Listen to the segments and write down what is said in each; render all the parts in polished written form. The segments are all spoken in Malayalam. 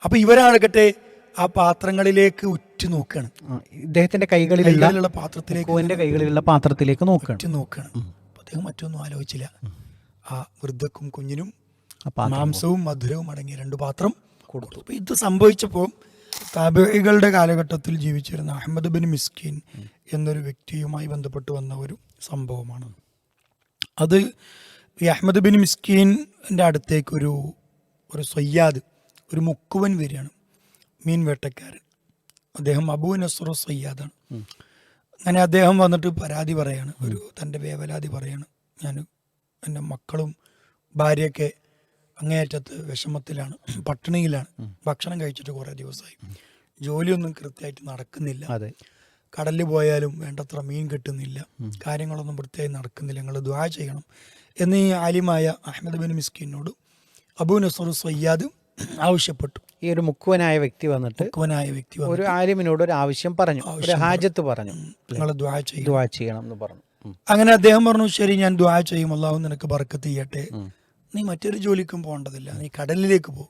അപ്പൊ ഇവരാകട്ടെ ആ പാത്രങ്ങളിലേക്ക് ഉറ്റുനോക്കുകയാണ്. ഇദ്ദേഹത്തിന്റെ കൈകളിലുള്ള പാത്രത്തിലേക്ക് നോക്കുകയാണ്. അപ്പൊ അദ്ദേഹം മറ്റൊന്നും ആലോചിച്ചില്ല. ആ വൃദ്ധക്കും കുഞ്ഞിനും മാംസവും മധുരവും അടങ്ങിയ 2 പാത്രം കൊടുത്തു. അപ്പൊ ഇത് സംഭവിച്ചപ്പോൾ താബിഈകളുടെ കാലഘട്ടത്തിൽ ജീവിച്ചിരുന്ന അഹ്മദ് ബിൻ മിസ്കീൻ എന്നൊരു വ്യക്തിയുമായി ബന്ധപ്പെട്ട് വന്ന ഒരു സംഭവമാണ്. അത് ഈ അഹ്മദ് ബിൻ മിസ്കീൻ്റെ അടുത്തേക്ക് ഒരു സയ്യാദ്, ഒരു മുക്കുവൻ വരികയാണ്, മീൻ വേട്ടക്കാരൻ. അദ്ദേഹം അബൂ നസ്ർ സയ്യാദാണ്. അങ്ങനെ അദ്ദേഹം വന്നിട്ട് പരാതി പറയാണ്, തൻ്റെ വേവലാതി പറയാണ്. ഞാൻ എൻ്റെ മക്കളും ഭാര്യയൊക്കെ അങ്ങേയറ്റത്ത് വിഷമത്തിലാണ്, പട്ടിണിയിലാണ്, ഭക്ഷണം കഴിച്ചിട്ട് കുറേ ദിവസമായി, ജോലിയൊന്നും കൃത്യമായിട്ട് നടക്കുന്നില്ല, കടലിൽ പോയാലും വേണ്ടത്ര മീൻ കിട്ടുന്നില്ല, കാര്യങ്ങളൊന്നും വൃത്തിയായി നടക്കുന്നില്ല, നിങ്ങൾ ദുആ ചെയ്യണം എന്ന് ഈ ആലിമായ അഹ്മദ് ബിൻ മിസ്കീനോട് അബൂ നസ്ർ സയ്യാദ് ആവശ്യപ്പെട്ടു. ഈ ഒരു മുക്കുവനായ വ്യക്തി വന്നിട്ട് ഒരു ആലിമിനോട് ഒരു ആവശ്യം പറഞ്ഞു, ഒരു ഹാജത്ത് പറഞ്ഞു, നിങ്ങൾ ദുആ ചെയ്യണം എന്ന് പറഞ്ഞു. അങ്ങനെ അദ്ദേഹം പറഞ്ഞു, ശരി ഞാൻ ദുആ ചെയ്യും, അല്ലാഹു നിനക്ക് ബർക്കത്ത് ചെയ്യട്ടെ, നീ മറ്റൊരു ജോലിക്കും പോകേണ്ടതില്ല, നീ കടലിലേക്ക് പോ,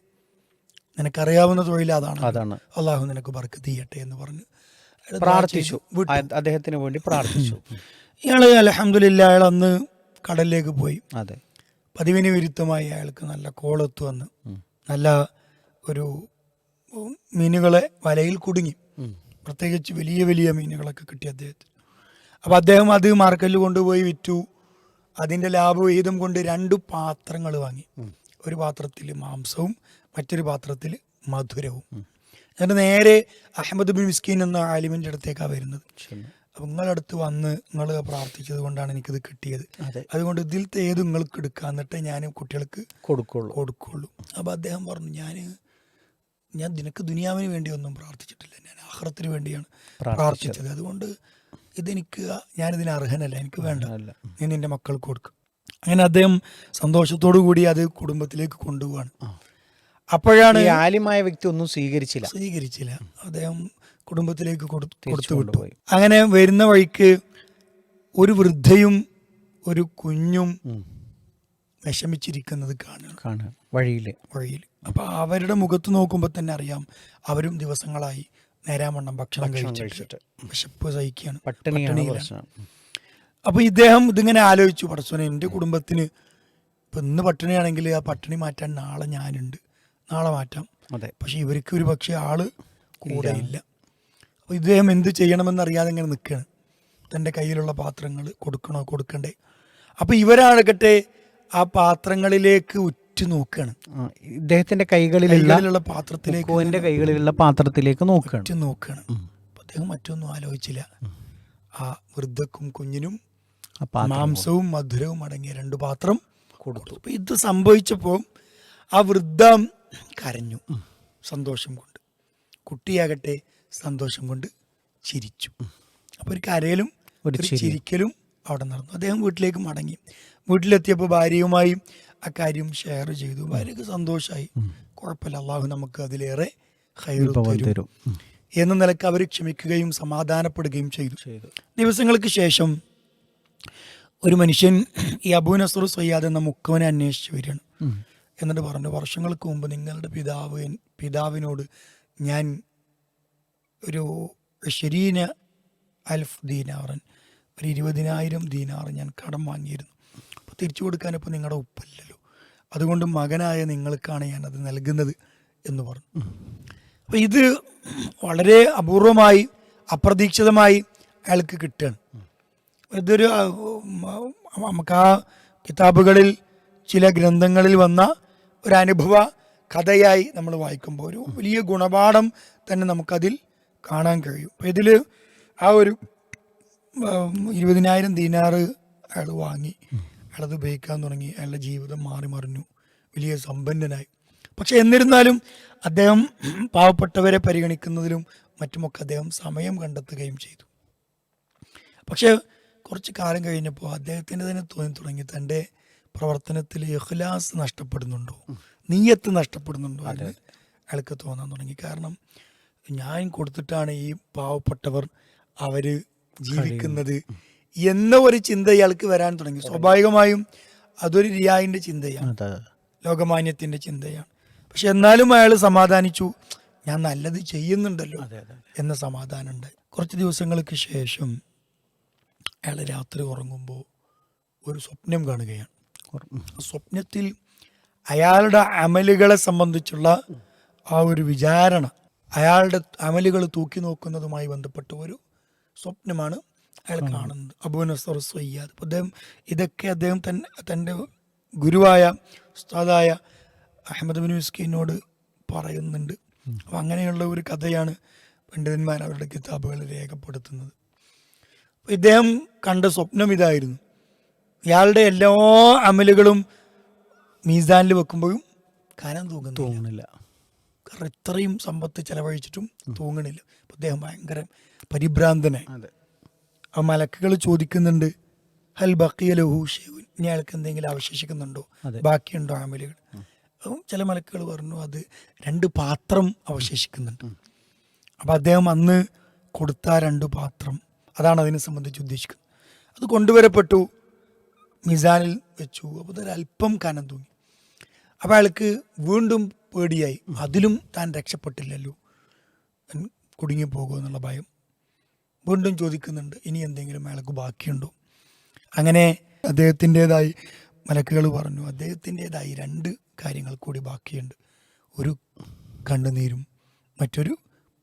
നിനക്കറിയാവുന്ന തൊഴിൽ അതാണ്, അല്ലാഹു നിനക്ക് ബർക്കത്ത് ചെയ്യട്ടെ എന്ന് പറഞ്ഞു പ്രാർത്ഥിച്ചു. അദ്ദേഹത്തിന് വേണ്ടി പ്രാർത്ഥിച്ചു. ഇയാള് അൽഹംദുലില്ലാ അയാൾ അന്ന് കടലിലേക്ക് പോയി. പതിവിന് വിരുദ്ധമായി അയാൾക്ക് നല്ല കോളത്ത് വന്ന് നല്ല ഒരു മീനുകളെ വലയിൽ കുടുങ്ങി, പ്രത്യേകിച്ച് വലിയ വലിയ മീനുകളൊക്കെ കിട്ടി അദ്ദേഹത്തിന്. അപ്പം അദ്ദേഹം അത് മാർക്കറ്റിൽ കൊണ്ടുപോയി വിറ്റു. അതിൻ്റെ ലാഭവിഹിതം കൊണ്ട് 2 പാത്രങ്ങൾ വാങ്ങി. ഒരു പാത്രത്തിൽ മാംസവും മറ്റൊരു പാത്രത്തിൽ മധുരവും. എന്നിട്ട് നേരെ അഹ്മദ് ബിൻ മിസ്കീൻ എന്ന ആലിമിൻ്റെ അടുത്തേക്കാണ് വരുന്നത്. അപ്പം നിങ്ങളടുത്ത് വന്ന് നിങ്ങൾ പ്രാർത്ഥിച്ചത് കൊണ്ടാണ് എനിക്കിത് കിട്ടിയത്, അതുകൊണ്ട് ഇതിലത്തെ ഏത് നിങ്ങൾക്ക് എടുക്കുക, എന്നിട്ട് ഞാൻ കുട്ടികൾക്ക് കൊടുക്കുള്ളൂ. അപ്പം അദ്ദേഹം പറഞ്ഞു, ഞാൻ നിനക്ക് ദുനിയാവിന് വേണ്ടി ഒന്നും പ്രാർത്ഥിച്ചിട്ടില്ല, ഞാൻ ആഖിറത്തിന് വേണ്ടിയാണ് പ്രാർത്ഥിച്ചത്, അതുകൊണ്ട് ഞാനിതിന് അർഹനല്ല, എനിക്ക് വേണ്ട, നീ നിന്റെ മക്കൾക്ക് കൊടുക്കും. അങ്ങനെ അദ്ദേഹം സന്തോഷത്തോടു കൂടി അത് കുടുംബത്തിലേക്ക് കൊണ്ടുപോവാണ്. അപ്പോഴാണ് ആലിമായ വ്യക്തി ഒന്നും സ്വീകരിച്ചില്ല. അദ്ദേഹം കുടുംബത്തിലേക്ക് കൊടുത്തു വിട്ടു. അങ്ങനെ വരുന്ന വഴിക്ക് ഒരു വൃദ്ധയും ഒരു കുഞ്ഞും വിഷമിച്ചിരിക്കുന്നത് കാണുക വഴിയിൽ. അപ്പൊ അവരുടെ മുഖത്ത് നോക്കുമ്പോൾ തന്നെ അറിയാം, അവരും ദിവസങ്ങളായി നേരാവണ്ണം ഭക്ഷണം കഴിച്ചിട്ട് വിശപ്പ് സഹിക്കുകയാണ്, പട്ടിണിയിലാണ്. അപ്പൊ ഇദ്ദേഹം ഇതിങ്ങനെ ആലോചിച്ചു, പടച്ചോനെ എൻ്റെ കുടുംബത്തിന് ഇപ്പൊ ഇന്ന് പട്ടിണിയാണെങ്കിൽ ആ പട്ടിണി മാറ്റാൻ നാളെ ഞാനുണ്ട്, നാളെ മാറ്റാം, പക്ഷെ ഇവർക്ക് ഒരു പക്ഷെ ആള് കൂടെ ഇല്ല. അപ്പൊ ഇദ്ദേഹം എന്ത് ചെയ്യണമെന്നറിയാതെ ഇങ്ങനെ നിൽക്കുകയാണ്. തൻ്റെ കയ്യിലുള്ള പാത്രങ്ങൾ കൊടുക്കണ്ടേ? അപ്പൊ ഇവരാകട്ടെ ആ പാത്രങ്ങളിലേക്ക് ഉറ്റുനോക്കുകയാണ്. ഇദ്ദേഹത്തിന്റെ കൈകളിലുള്ള പാത്രത്തിലേക്ക് നോക്കുകയാണ്. അദ്ദേഹം മറ്റൊന്നും ആലോചിച്ചില്ല. ആ വൃദ്ധക്കും കുഞ്ഞിനും മാംസവും മധുരവും അടങ്ങിയ 2 പാത്രം കൊടുത്തു. അപ്പൊ ഇത് സംഭവിച്ചപ്പോൾ ആ വൃദ്ധ കരഞ്ഞു സന്തോഷം കൊണ്ട്, കുട്ടിയാകട്ടെ സന്തോഷം കൊണ്ട് ചിരിച്ചു. അപ്പൊ ഒരു കരയലും ഒരു ചിരിക്കലും അവിടെ നടന്നു. അദ്ദേഹം വീട്ടിലേക്ക് മടങ്ങി. വീട്ടിലെത്തിയപ്പോൾ ഭാര്യയുമായി ആ കാര്യം ഷെയർ ചെയ്തു. ഭാര്യക്ക് സന്തോഷമായി, കുഴപ്പമില്ല, അള്ളാഹു നമുക്ക് അതിലേറെ ഖൈർ തരും എന്ന നിലക്ക് അവർ ക്ഷമിക്കുകയും സമാധാനപ്പെടുകയും ചെയ്തു. ദിവസങ്ങൾക്ക് ശേഷം ഒരു മനുഷ്യൻ ഈ അബൂ നസ്ർ സയ്യാദ് എന്ന മുക്കവനെ അന്വേഷിച്ച് വരികയാണ്. എന്നിട്ട് പറഞ്ഞു, വർഷങ്ങൾക്ക് മുമ്പ് നിങ്ങളുടെ പിതാവിനോട് ഞാൻ ഒരു 20,000 ദീനാറൻ, ഒരു 20,000 ദീനാർ ഞാൻ കടം വാങ്ങിയിരുന്നു. അപ്പോൾ തിരിച്ചു കൊടുക്കാൻ ഇപ്പോൾ നിങ്ങളുടെ ഉപ്പല്ലല്ലോ, അതുകൊണ്ട് മകനായ നിങ്ങൾക്കാണ് ഞാനത് നൽകുന്നത് എന്ന് പറഞ്ഞു. അപ്പോൾ ഇത് വളരെ അപൂർവമായി അപ്രതീക്ഷിതമായി അയാൾക്ക് കിട്ടുകയാണ്. ഇതൊരു നമുക്ക് ആ കിതാബുകളിൽ ചില ഗ്രന്ഥങ്ങളിൽ വന്ന ഒരു അനുഭവ കഥയായി നമ്മൾ വായിക്കുമ്പോൾ ഒരു വലിയ ഗുണപാഠം തന്നെ നമുക്കതിൽ കാണാൻ കഴിയും. അപ്പോൾ ഇതിൽ ആ ഒരു 20,000 ദീനാർ അയാൾ വാങ്ങി, അയാളത് ഉപയോഗിക്കാൻ തുടങ്ങി, അയാളുടെ ജീവിതം മറിഞ്ഞു, വലിയ സമ്പന്നനായി. പക്ഷെ എന്നിരുന്നാലും അദ്ദേഹം പാവപ്പെട്ടവരെ പരിഗണിക്കുന്നതിലും മറ്റുമൊക്കെ അദ്ദേഹം സമയം കണ്ടെത്തുകയും ചെയ്തു. പക്ഷെ കുറച്ച് കാലം കഴിഞ്ഞപ്പോൾ അദ്ദേഹത്തിന് തന്നെ തോന്നി തുടങ്ങി, തൻ്റെ പ്രവർത്തനത്തിൽ ഇഖ്ലാസ് നഷ്ടപ്പെടുന്നുണ്ടോ, നിയ്യത്ത് നഷ്ടപ്പെടുന്നുണ്ടോ എന്ന് അയാൾക്ക് തോന്നാൻ തുടങ്ങി. കാരണം ഞാൻ കൊടുത്തിട്ടാണ് ഈ പാവപ്പെട്ടവർ അവർ ജീവിക്കുന്നത് എന്ന ഒരു ചിന്ത ഇയാൾക്ക് വരാൻ തുടങ്ങി. സ്വാഭാവികമായും അതൊരു റിയായിൻ്റെ ചിന്തയാണ്, ലോകമാന്യത്തിൻ്റെ ചിന്തയാണ്. പക്ഷെ എന്നാലും അയാൾ സമാധാനിച്ചു, ഞാൻ നല്ലത് ചെയ്യുന്നുണ്ടല്ലോ എന്ന സമാധാനമുണ്ട്. കുറച്ച് ദിവസങ്ങൾക്ക് ശേഷം അയാൾ രാത്രി ഉറങ്ങുമ്പോൾ ഒരു സ്വപ്നം കാണുകയാണ്. സ്വപ്നത്തിൽ അയാളുടെ അമലുകളെ സംബന്ധിച്ചുള്ള ആ ഒരു വിചാരണ, അയാളുടെ അമലുകൾ തൂക്കി നോക്കുന്നതുമായി ബന്ധപ്പെട്ട ഒരു സ്വപ്നമാണ് അയാൾ കാണുന്നത്. അബൂ നസർ സയ്യാദ്. ഇതൊക്കെ അദ്ദേഹം തൻ്റെ ഗുരുവായ ഉസ്താദായ അഹമ്മദ് ബിൻ മിസ്കീനോട് പറയുന്നുണ്ട്. അപ്പം അങ്ങനെയുള്ള ഒരു കഥയാണ് പണ്ഡിതന്മാർ അവരുടെ കിതാബുകൾ രേഖപ്പെടുത്തുന്നത്. ഇദ്ദേഹം കണ്ട സ്വപ്നം ഇതായിരുന്നു. ഇയാളുടെ എല്ലാ അമലുകളും മീസാനിൽ വെക്കുമ്പോഴും കനം തൂങ്ങുന്നില്ല. കാരണം ഇത്രയും സമ്പത്ത് ചെലവഴിച്ചിട്ടും തൂങ്ങണില്ല. അപ്പം അദ്ദേഹം ഭയങ്കര പരിഭ്രാന്തനായി. ആ മലക്കുകൾ ചോദിക്കുന്നുണ്ട്, ഹൽ ബഖിയ ലഹു ഷൈഉൻ, ഇനി അയാൾക്ക് എന്തെങ്കിലും അവശേഷിക്കുന്നുണ്ടോ, ബാക്കിയുണ്ടോ അമലുകൾ? ചില മലക്കുകൾ പറഞ്ഞു അത് 2 പാത്രം അവശേഷിക്കുന്നുണ്ട്. അപ്പം അദ്ദേഹം അന്ന് കൊടുത്ത 2 പാത്രം, അതാണ് അതിനെ സംബന്ധിച്ച് ഉദ്ദേശിക്കുന്നത്. അത് കൊണ്ടുവരപ്പെട്ടു, മിസാനിൽ വെച്ചു. അപ്പോൾ അതൊരല്പം കനം തൂങ്ങി. അപ്പോൾ അയാൾക്ക് വീണ്ടും പേടിയായി, അതിലും താൻ രക്ഷപ്പെട്ടില്ലല്ലോ, കുടുങ്ങിപ്പോകുമോ എന്നുള്ള ഭയം. വീണ്ടും ചോദിക്കുന്നുണ്ട്, ഇനി എന്തെങ്കിലും അയാൾക്ക് ബാക്കിയുണ്ടോ? അങ്ങനെ അദ്ദേഹത്തിൻ്റെതായി മലക്കുകൾ പറഞ്ഞു, അദ്ദേഹത്തിൻ്റെതായി 2 കാര്യങ്ങൾ കൂടി ബാക്കിയുണ്ട്. ഒരു കണ്ണുനീരും മറ്റൊരു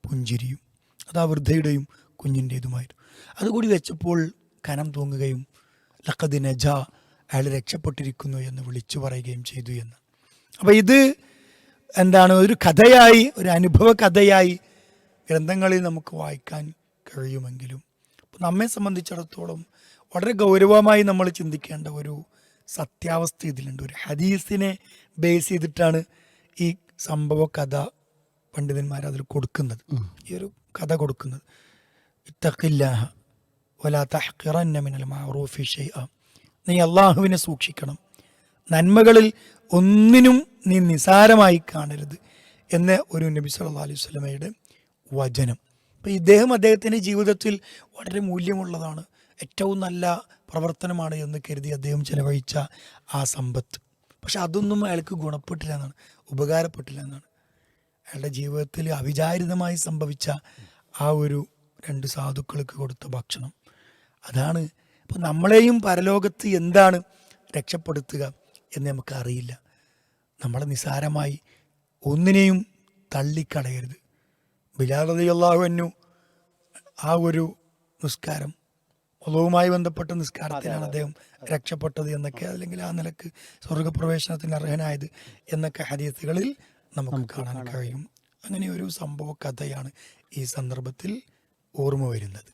പുഞ്ചിരിയും. അത് ആ വൃദ്ധയുടെയും കുഞ്ഞിൻ്റേതുമായിരുന്നു. അതുകൂടി വെച്ചപ്പോൾ കനം തൂങ്ങുകയും ലഖദ് നജാ, അയാൾ രക്ഷപ്പെട്ടിരിക്കുന്നു എന്ന് വിളിച്ചു പറയുകയും ചെയ്തു എന്ന്. അപ്പം ഇത് എന്താണ്, ഒരു കഥയായി, ഒരു അനുഭവ കഥയായി ഗ്രന്ഥങ്ങളിൽ നമുക്ക് വായിക്കാൻ കഴിയുമെങ്കിലും നമ്മെ സംബന്ധിച്ചിടത്തോളം വളരെ ഗൗരവമായി നമ്മൾ ചിന്തിക്കേണ്ട ഒരു സത്യാവസ്ഥ ഇതിലുണ്ട്. ഒരു ഹദീസിനെ ബേസ് ചെയ്തിട്ടാണ് ഈ സംഭവ കഥ പണ്ഡിതന്മാർ അതിൽ കൊടുക്കുന്നത്, ഈ ഒരു കഥ കൊടുക്കുന്നത്. ഇത്തഖില്ലാഹ വലാ തഹ്ഖിറന്ന മിനൽ മഅറൂഫി ശൈഅ, നീ അള്ളാഹുവിനെ സൂക്ഷിക്കണം, നന്മകളിൽ ഒന്നിനും നീ നിസാരമായി കാണരുത് എന്ന് ഒരു നബി സല്ലല്ലാഹു അലൈഹി വസല്ലമയുടെ വചനം. അപ്പം ഇദ്ദേഹം അദ്ദേഹത്തിൻ്റെ ജീവിതത്തിൽ വളരെ മൂല്യമുള്ളതാണ്, ഏറ്റവും നല്ല പ്രവർത്തനമാണ് എന്ന് കരുതി അദ്ദേഹം ചെലവഴിച്ച ആ സമ്പത്ത്, പക്ഷെ അതൊന്നും അയാൾക്ക് ഗുണപ്പെട്ടില്ല എന്നാണ്, ഉപകാരപ്പെട്ടില്ല എന്നാണ്. അയാളുടെ ജീവിതത്തിൽ അവിചാരിതമായി സംഭവിച്ച ആ ഒരു 2 സാധുക്കൾക്ക് കൊടുത്ത ഭക്ഷണം, അതാണ്. അപ്പോൾ നമ്മളെയും പരലോകത്ത് എന്താണ് രക്ഷപ്പെടുത്തുക എന്ന് നമുക്കറിയില്ല. നമ്മളെ നിസാരമായി ഒന്നിനെയും തള്ളിക്കളയരുത്. ബിലാൽ റളിയല്ലാഹു അൻഹു ആ ഒരു നിസ്കാരം, ഒളവുമായി ബന്ധപ്പെട്ട നിസ്കാരത്തിലാണ് അദ്ദേഹം രക്ഷപ്പെട്ടത് എന്നൊക്കെ, അല്ലെങ്കിൽ ആ നിലക്ക് സ്വർഗപ്രവേശനത്തിന് അർഹനായത് എന്നൊക്കെ ഹദീസുകളിൽ നമുക്ക് കാണാൻ കഴിയും. അങ്ങനെ ഒരു സംഭവ കഥയാണ് ഈ സന്ദർഭത്തിൽ ഓർമ്മ വരുന്നത്.